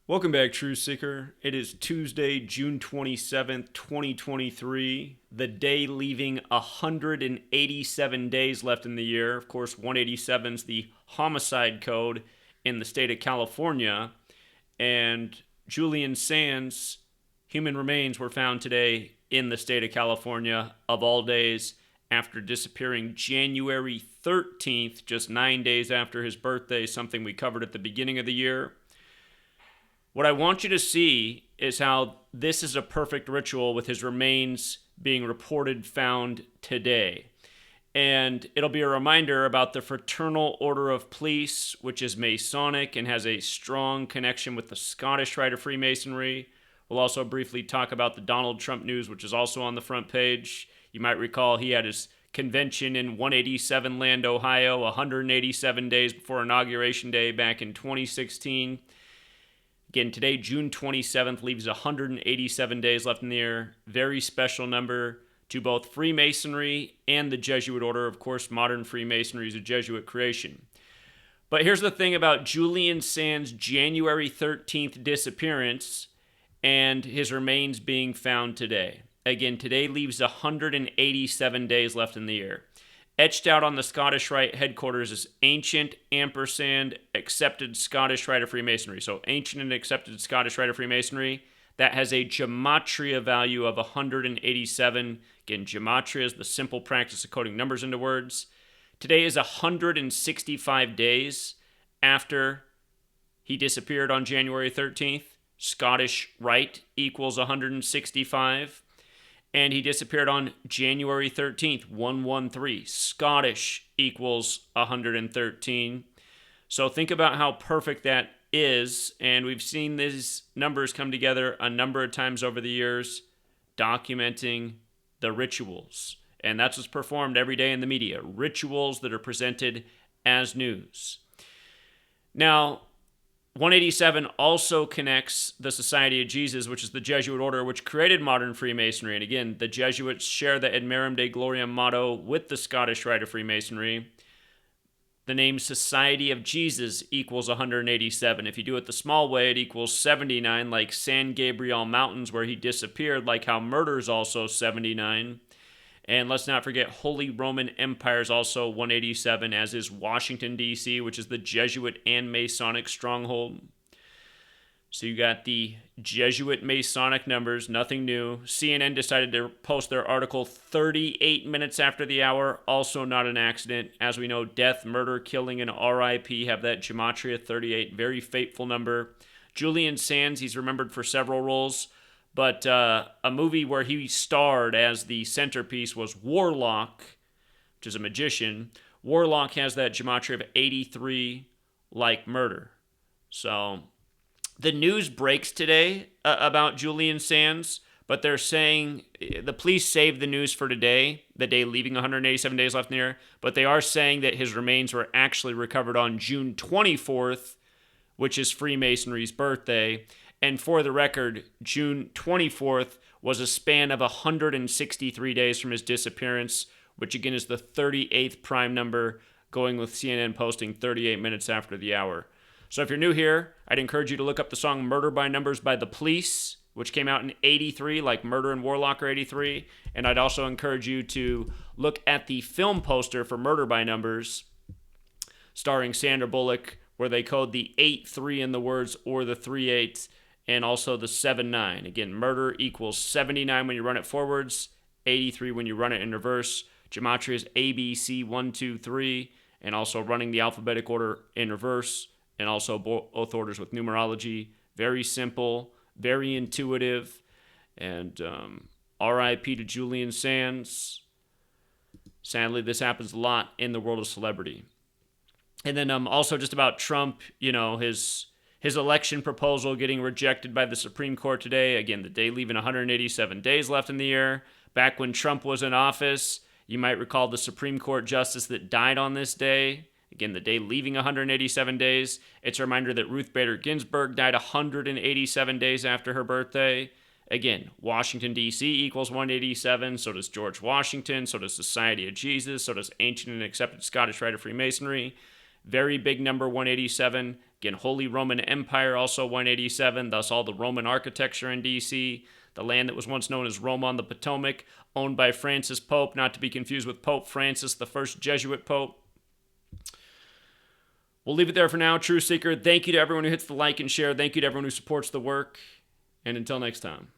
Welcome back, Truth Seeker. It is Tuesday, June 27th, 2023, the day leaving 187 days left in the year. Of course, 187 is the homicide code in the state of California. And Julian Sands' human remains were found today in the state of California, of all days, after disappearing January 13th, just 9 days after his birthday, something we covered at the beginning of the year. What I want you to see is how this is a perfect ritual with his remains being reported found today. And it'll be a reminder about the Fraternal Order of Police, which is Masonic and has a strong connection with the Scottish Rite of Freemasonry. We'll also briefly talk about the Donald Trump news, which is also on the front page. You might recall he had his convention in 187 Land, Ohio, 187 days before Inauguration Day back in 2016. Again, today, June 27th, leaves 187 days left in the year. Very special number to both Freemasonry and the Jesuit order. Of course, modern Freemasonry is a Jesuit creation. But here's the thing about Julian Sands' January 13th disappearance and his remains being found today. Again, today leaves 187 days left in the year. Etched out on the Scottish Rite headquarters is ancient ampersand accepted Scottish Rite of Freemasonry. So ancient and accepted Scottish Rite of Freemasonry. That has a gematria value of 187. Again, gematria is the simple practice of coding numbers into words. Today is 165 days after he disappeared on January 13th. Scottish Rite equals 165. And he disappeared on January 13th, 113. Scottish equals 113. So think about how perfect that is. And we've seen these numbers come together a number of times over the years, documenting the rituals. And that's what's performed every day in the media. Rituals that are presented as news. Now, 187 also connects the Society of Jesus, which is the Jesuit order which created modern Freemasonry. And again, the Jesuits share the Admirum Dei Gloriam motto with the Scottish Rite of Freemasonry. The name Society of Jesus equals 187. If you do it the small way, it equals 79, like San Gabriel Mountains, where he disappeared, like how murder is also 79. And let's not forget, Holy Roman Empire is also 187, as is Washington, D.C., which is the Jesuit and Masonic stronghold. So you got the Jesuit Masonic numbers, nothing new. CNN decided to post their article 38 minutes after the hour, also not an accident. As we know, death, murder, killing, and RIP have that Gematria 38, very fateful number. Julian Sands, he's remembered for several roles. But a movie where he starred as the centerpiece was Warlock, which is a magician. Warlock has that gematria of 83, like murder. So the news breaks today about Julian Sands, but they're saying the police saved the news for today, the day leaving 187 days left in the year, but they are saying that his remains were actually recovered on June 24th, which is Freemasonry's birthday. And for the record, June 24th was a span of 163 days from his disappearance, which again is the 38th prime number, going with CNN posting 38 minutes after the hour. So if you're new here, I'd encourage you to look up the song Murder by Numbers by The Police, which came out in 83, like Murder and Warlock are 83. And I'd also encourage you to look at the film poster for Murder by Numbers, starring Sandra Bullock, where they code the 8-3 in the words or the 3-8. And also the 7-9. Again, murder equals 79 when you run it forwards, 83 when you run it in reverse. Gematria is ABC 1, 2, 3, and also running the alphabetic order in reverse, and also both orders with numerology. Very simple, very intuitive, and RIP to Julian Sands. Sadly, this happens a lot in the world of celebrity. And then also just about Trump, his election proposal getting rejected by the Supreme Court today. Again, the day leaving 187 days left in the year. Back when Trump was in office, you might recall the Supreme Court justice that died on this day. Again, the day leaving 187 days. It's a reminder that Ruth Bader Ginsburg died 187 days after her birthday. Again, Washington, D.C. equals 187. So does George Washington. So does Society of Jesus. So does Ancient and Accepted Scottish Rite of Freemasonry. Very big number, 187. Again, Holy Roman Empire, also 187, thus all the Roman architecture in D.C., the land that was once known as Rome on the Potomac, owned by Francis Pope, not to be confused with Pope Francis, the first Jesuit Pope. We'll leave it there for now, Truth Seeker. Thank you to everyone who hits the like and share. Thank you to everyone who supports the work. And until next time.